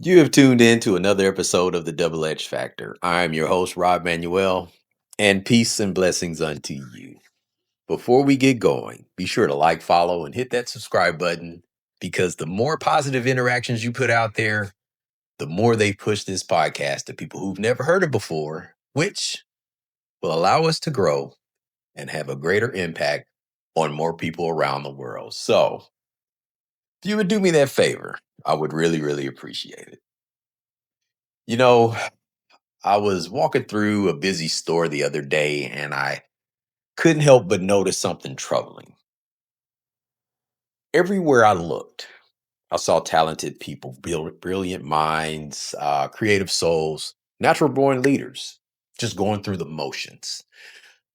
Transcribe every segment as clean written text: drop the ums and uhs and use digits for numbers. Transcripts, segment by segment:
You have tuned in to another episode of the Double Edge Factor. I am your host, Rod Manuel, and peace and blessings unto you. Before we get going, be sure to like, follow, and hit that subscribe button because the more positive interactions you put out there, the more they push this podcast to people who've never heard it before, which will allow us to grow and have a greater impact on more people around the world. So, if you would do me that favor, I would really, really appreciate it. You know, I was walking through a busy store the other day and I couldn't help but notice something troubling. Everywhere I looked, I saw talented people, brilliant minds, creative souls, natural born leaders, just going through the motions,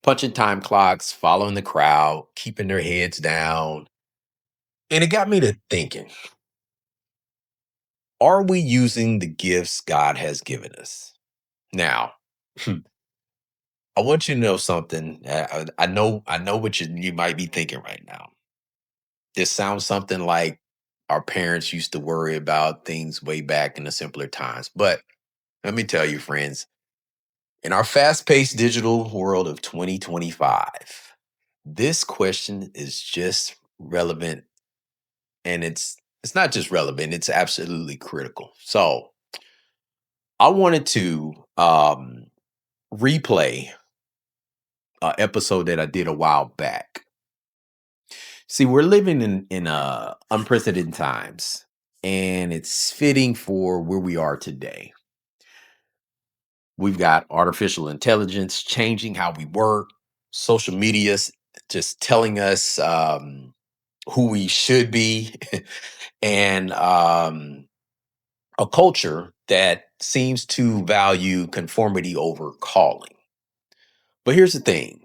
punching time clocks, following the crowd, keeping their heads down. And it got me to thinking, are we using the gifts God has given us? Now, I want you to know something. I know what you might be thinking right now. This sounds something like our parents used to worry about things way back in the simpler times. But let me tell you, friends, in our fast-paced digital world of 2025, this question is just relevant, and it's not just relevant; it's absolutely critical. So I wanted to replay an episode that I did a while back. See, we're living in unprecedented times, and it's fitting for where we are today. We've got artificial intelligence changing how we work, social media's just telling us who we should be, and a culture that seems to value conformity over calling. But here's the thing: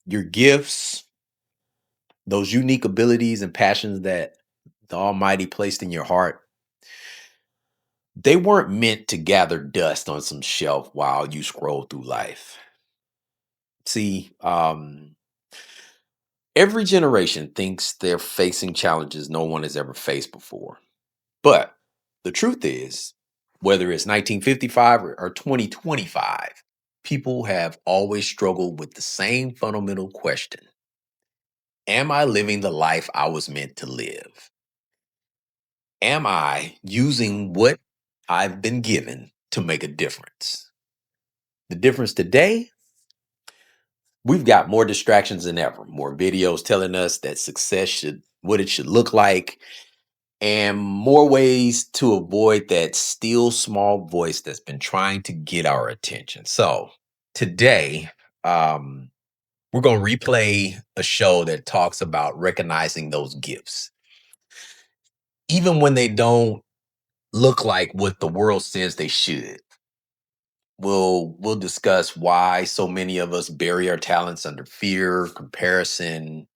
your gifts, those unique abilities and passions that the Almighty placed in your heart, they weren't meant to gather dust on some shelf while you scroll through life. See, every generation thinks they're facing challenges no one has ever faced before. But the truth is, whether it's 1955 or 2025, people have always struggled with the same fundamental question: am I living the life I was meant to live? Am I using what I've been given to make a difference? The difference today, we've got more distractions than ever, more videos telling us that success should, what it should look like, and more ways to avoid that still small voice that's been trying to get our attention. So today, um, we're going to replay a show that talks about recognizing those gifts, even when they don't look like what the world says they should. We'll discuss why so many of us bury our talents under fear, comparison,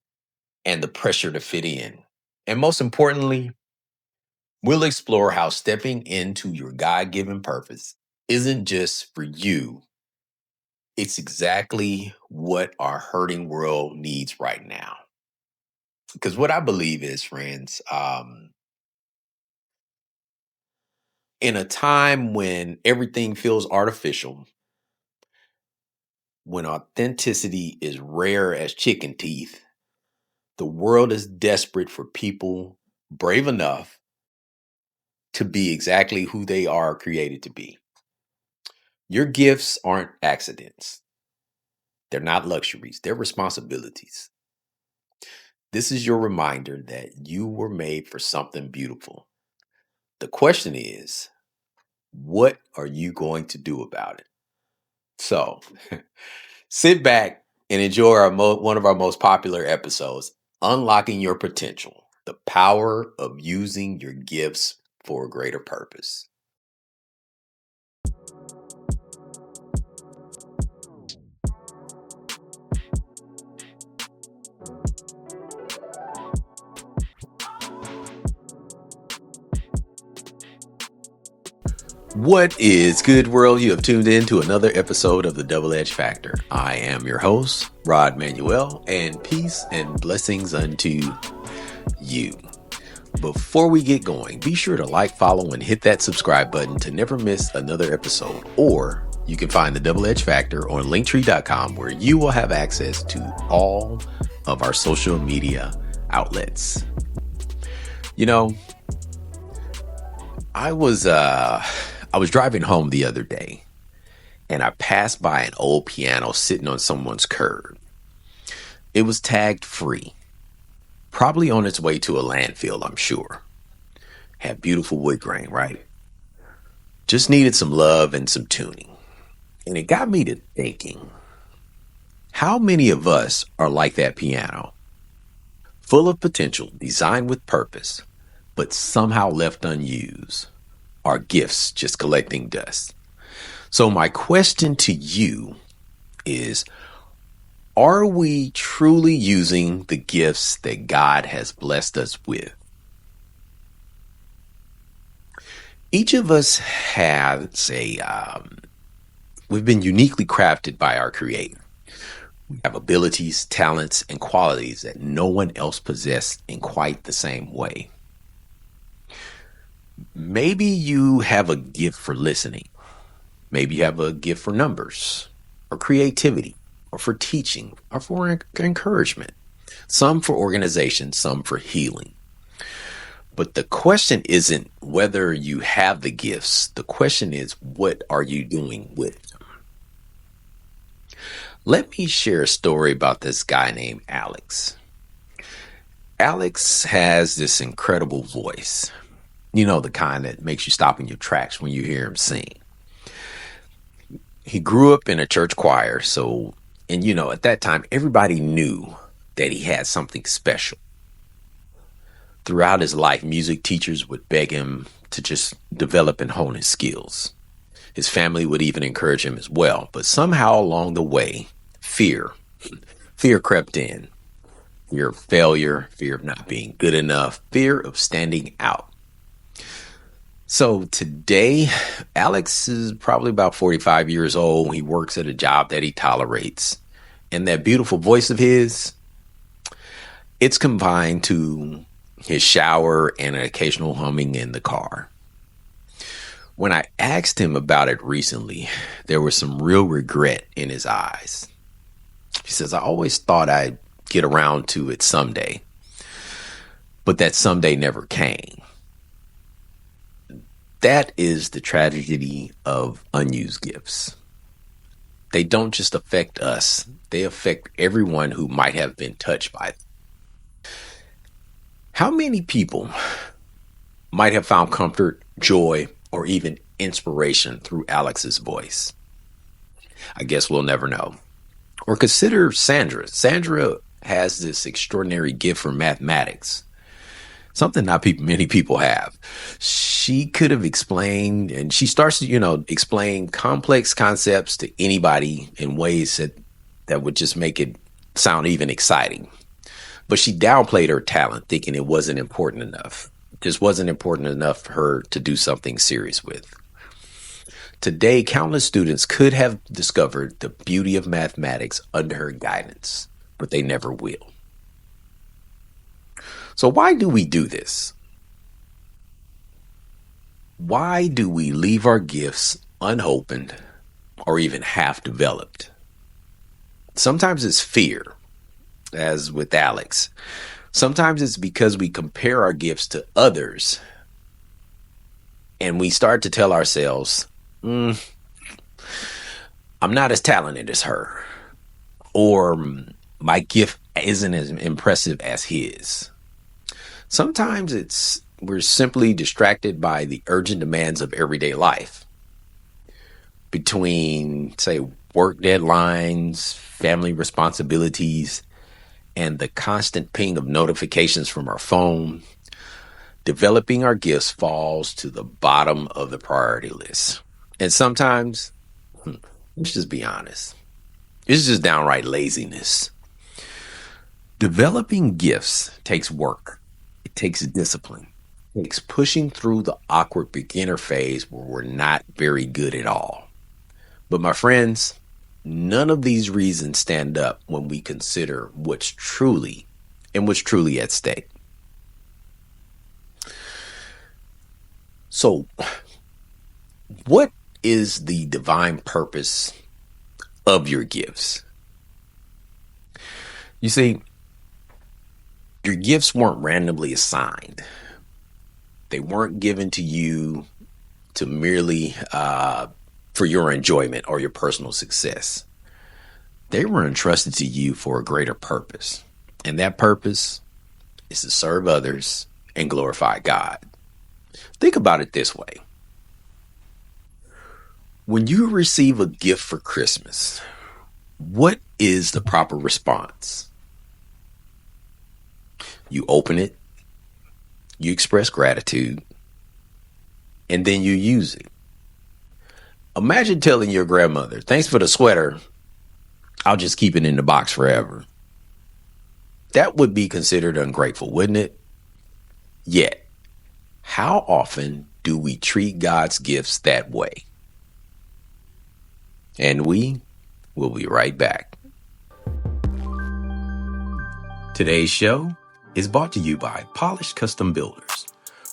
and the pressure to fit in. And most importantly, we'll explore how stepping into your God-given purpose isn't just for you. It's exactly what our hurting world needs right now. Because what I believe is, friends, in a time when everything feels artificial, when authenticity is rare as chicken teeth, the world is desperate for people brave enough to be exactly who they are created to be. Your gifts aren't accidents. They're not luxuries, they're responsibilities. This is your reminder that you were made for something beautiful. The question is, what are you going to do about it? So, sit back and enjoy one of our most popular episodes, Unlocking Your Potential: The Power of Using Your Gifts for a Greater Purpose. What is good, world? You have tuned in to another episode of the Double Edge Factor. I am your host, Rod Manuel, and peace and blessings unto you. Before we get going, be sure to like, follow, and hit that subscribe button to never miss another episode. Or you can find the Double Edge Factor on linktree.com, where you will have access to all of our social media outlets. You know, I was driving home the other day, and I passed by an old piano sitting on someone's curb. It was tagged free. Probably on its way to a landfill, I'm sure. Had beautiful wood grain, right? Just needed some love and some tuning. And it got me to thinking, how many of us are like that piano? Full of potential, designed with purpose, but somehow left unused. Our gifts just collecting dust. So my question to you is, are we truly using the gifts that God has blessed us with? Each of us has we've been uniquely crafted by our Creator. We have abilities, talents, and qualities that no one else possesses in quite the same way. Maybe you have a gift for listening. Maybe you have a gift for numbers, or creativity, or for teaching, or for encouragement. Some for organization, some for healing. But the question isn't whether you have the gifts. The question is, what are you doing with them? Let me share a story about this guy named Alex. Alex has this incredible voice. You know, the kind that makes you stop in your tracks when you hear him sing. He grew up in a church choir, and at that time, everybody knew that he had something special. Throughout his life, music teachers would beg him to just develop and hone his skills. His family would even encourage him as well. But somehow along the way, fear crept in. Fear of failure, fear of not being good enough, fear of standing out. So today, Alex is probably about 45 years old. He works at a job that he tolerates. And that beautiful voice of his, it's confined to his shower and an occasional humming in the car. When I asked him about it recently, there was some real regret in his eyes. He says, I always thought I'd get around to it someday, but that someday never came. That is the tragedy of unused gifts. They don't just affect us, they affect everyone who might have been touched by them. How many people might have found comfort, joy, or even inspiration through Alex's voice? I guess we'll never know. Or consider Sandra. Sandra has this extraordinary gift for mathematics. Something not many people have. She could have explained, and she starts to, explain complex concepts to anybody in ways that would just make it sound even exciting. But she downplayed her talent, thinking it wasn't important enough. It just wasn't important enough for her to do something serious with. Today, countless students could have discovered the beauty of mathematics under her guidance, but they never will. So why do we do this? Why do we leave our gifts unopened or even half developed? Sometimes it's fear, as with Alex. Sometimes it's because we compare our gifts to others and we start to tell ourselves, I'm not as talented as her, or my gift isn't as impressive as his. Sometimes we're simply distracted by the urgent demands of everyday life. Between, say, work deadlines, family responsibilities, and the constant ping of notifications from our phone, developing our gifts falls to the bottom of the priority list. And sometimes, let's just be honest, it's just downright laziness. Developing gifts takes work. It takes discipline. It takes pushing through the awkward beginner phase where we're not very good at all. But my friends, none of these reasons stand up when we consider what's truly at stake. So, what is the divine purpose of your gifts? You see, your gifts weren't randomly assigned. They weren't given to you to merely for your enjoyment or your personal success. They were entrusted to you for a greater purpose. And that purpose is to serve others and glorify God. Think about it this way. When you receive a gift for Christmas, what is the proper response? You open it, you express gratitude, and then you use it. Imagine telling your grandmother, "Thanks for the sweater. I'll just keep it in the box forever." That would be considered ungrateful, wouldn't it? Yet, how often do we treat God's gifts that way? And we will be right back. Today's show is brought to you by Polished Custom Builders,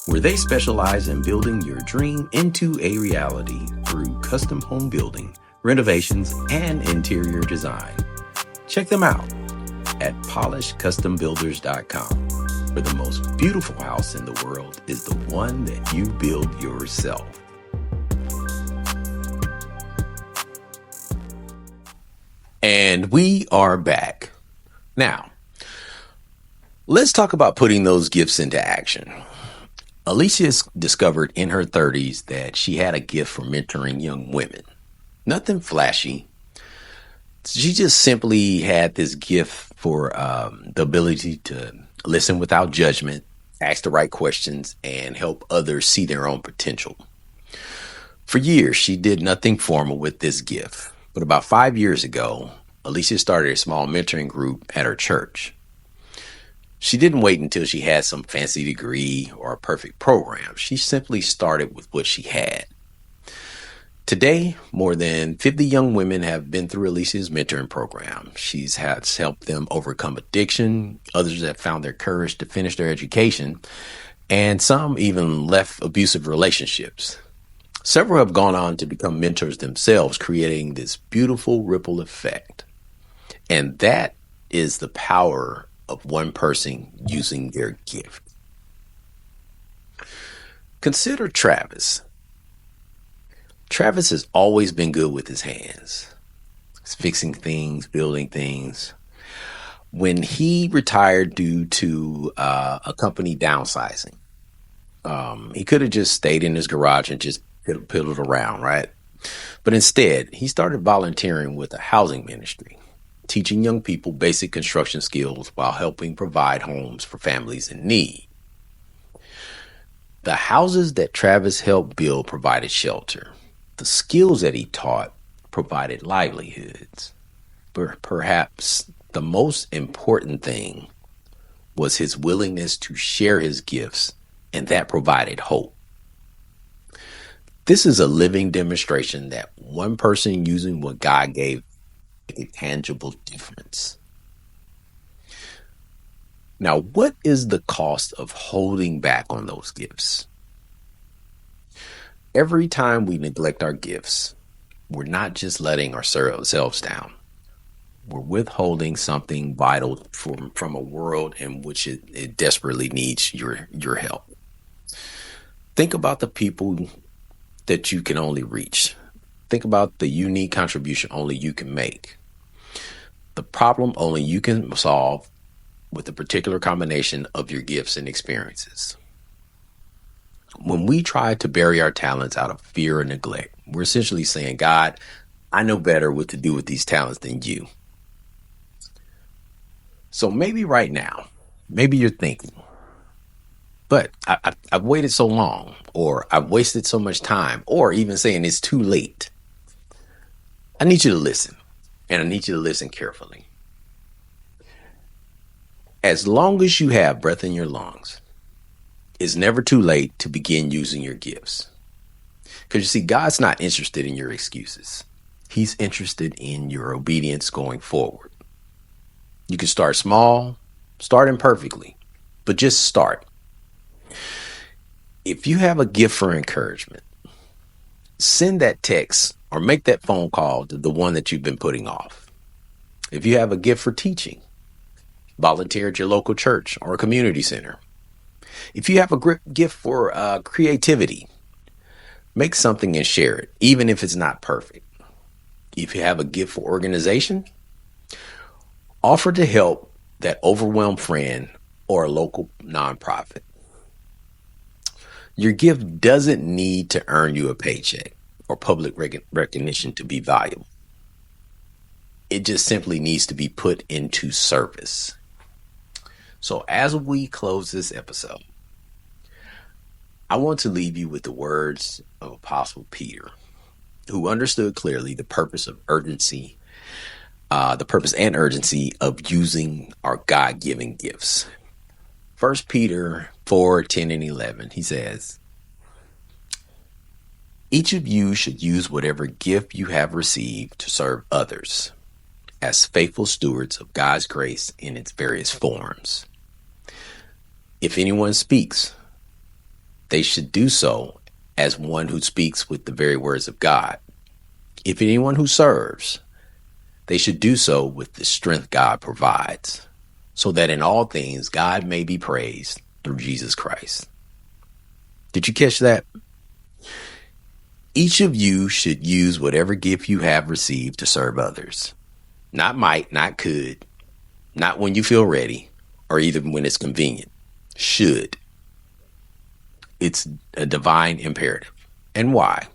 where they specialize in building your dream into a reality through custom home building, renovations, and interior design. Check them out at polishedcustombuilders.com, where the most beautiful house in the world is the one that you build yourself. And we are back. Now, let's talk about putting those gifts into action. Alicia discovered in her 30s that she had a gift for mentoring young women. Nothing flashy. She just simply had this gift for the ability to listen without judgment, ask the right questions, and help others see their own potential. For years, she did nothing formal with this gift. But about 5 years ago, Alicia started a small mentoring group at her church. She didn't wait until she had some fancy degree or a perfect program. She simply started with what she had. Today, more than 50 young women have been through Alicia's mentoring program. She's helped them overcome addiction. Others have found their courage to finish their education. And some even left abusive relationships. Several have gone on to become mentors themselves, creating this beautiful ripple effect. And that is the power of one person using their gift. Consider Travis. Travis has always been good with his hands. He's fixing things, building things. When he retired due to a company downsizing, he could have just stayed in his garage and just piddled around, right? But instead, he started volunteering with a housing ministry, teaching young people basic construction skills while helping provide homes for families in need. The houses that Travis helped build provided shelter. The skills that he taught provided livelihoods. But perhaps the most important thing was his willingness to share his gifts, and that provided hope. This is a living demonstration that one person using what God gave make a tangible difference. Now, what is the cost of holding back on those gifts? Every time we neglect our gifts, we're not just letting ourselves down. We're withholding something vital from a world in which it desperately needs your help. Think about the people that you can only reach. Think about the unique contribution only you can make. The problem only you can solve with a particular combination of your gifts and experiences. When we try to bury our talents out of fear or neglect, we're essentially saying, "God, I know better what to do with these talents than you." So maybe right now, maybe you're thinking, "But I've waited so long," or "I've wasted so much time," or even saying it's too late. I need you to listen, and I need you to listen carefully. As long as you have breath in your lungs, it's never too late to begin using your gifts. Because you see, God's not interested in your excuses. He's interested in your obedience going forward. You can start small, start imperfectly, but just start. If you have a gift for encouragement, send that text or make that phone call to the one that you've been putting off. If you have a gift for teaching, volunteer at your local church or community center. If you have a gift for creativity, make something and share it, even if it's not perfect. If you have a gift for organization, offer to help that overwhelmed friend or a local nonprofit. Your gift doesn't need to earn you a paycheck or public recognition to be valuable. It just simply needs to be put into service. So as we close this episode, I want to leave you with the words of Apostle Peter, who understood clearly the purpose and urgency of using our God-given gifts. 1 Peter 4:10 and 11, he says, each of you should use whatever gift you have received to serve others as faithful stewards of God's grace in its various forms. If anyone speaks, they should do so as one who speaks with the very words of God. If anyone who serves, they should do so with the strength God provides, so that in all things God may be praised through Jesus Christ. Did you catch that? Each of you should use whatever gift you have received to serve others. Not might, not could, not when you feel ready, or even when it's convenient. Should. It's a divine imperative. And why?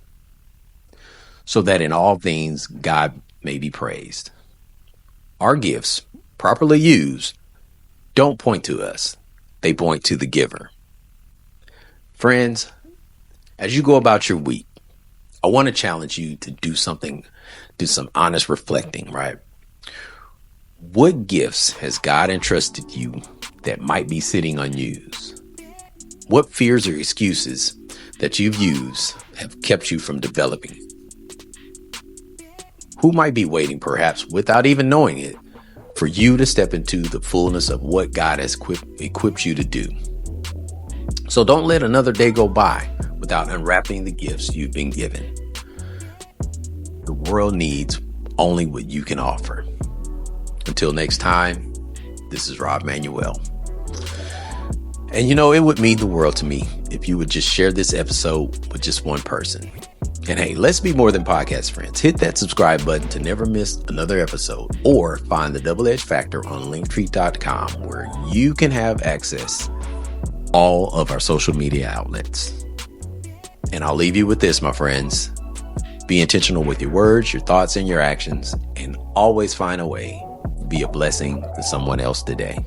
So that in all things God may be praised. Our gifts, properly used, don't point to us. They point to the giver. Friends, as you go about your week, I want to challenge you to do some honest reflecting, right? What gifts has God entrusted you that might be sitting unused? What fears or excuses that you've used have kept you from developing? Who might be waiting, perhaps without even knowing it, for you to step into the fullness of what God has equipped you to do? So don't let another day go by without unwrapping the gifts you've been given. The world needs only what you can offer. Until next time, this is Rod Manuel. And it would mean the world to me if you would just share this episode with just one person. And hey, let's be more than podcast friends. Hit that subscribe button to never miss another episode, or find the Double Edge Factor on linktree.com, where you can have access all of our social media outlets. And I'll leave you with this, my friends. Be intentional with your words, your thoughts, and your actions, and always find a way to be a blessing to someone else today.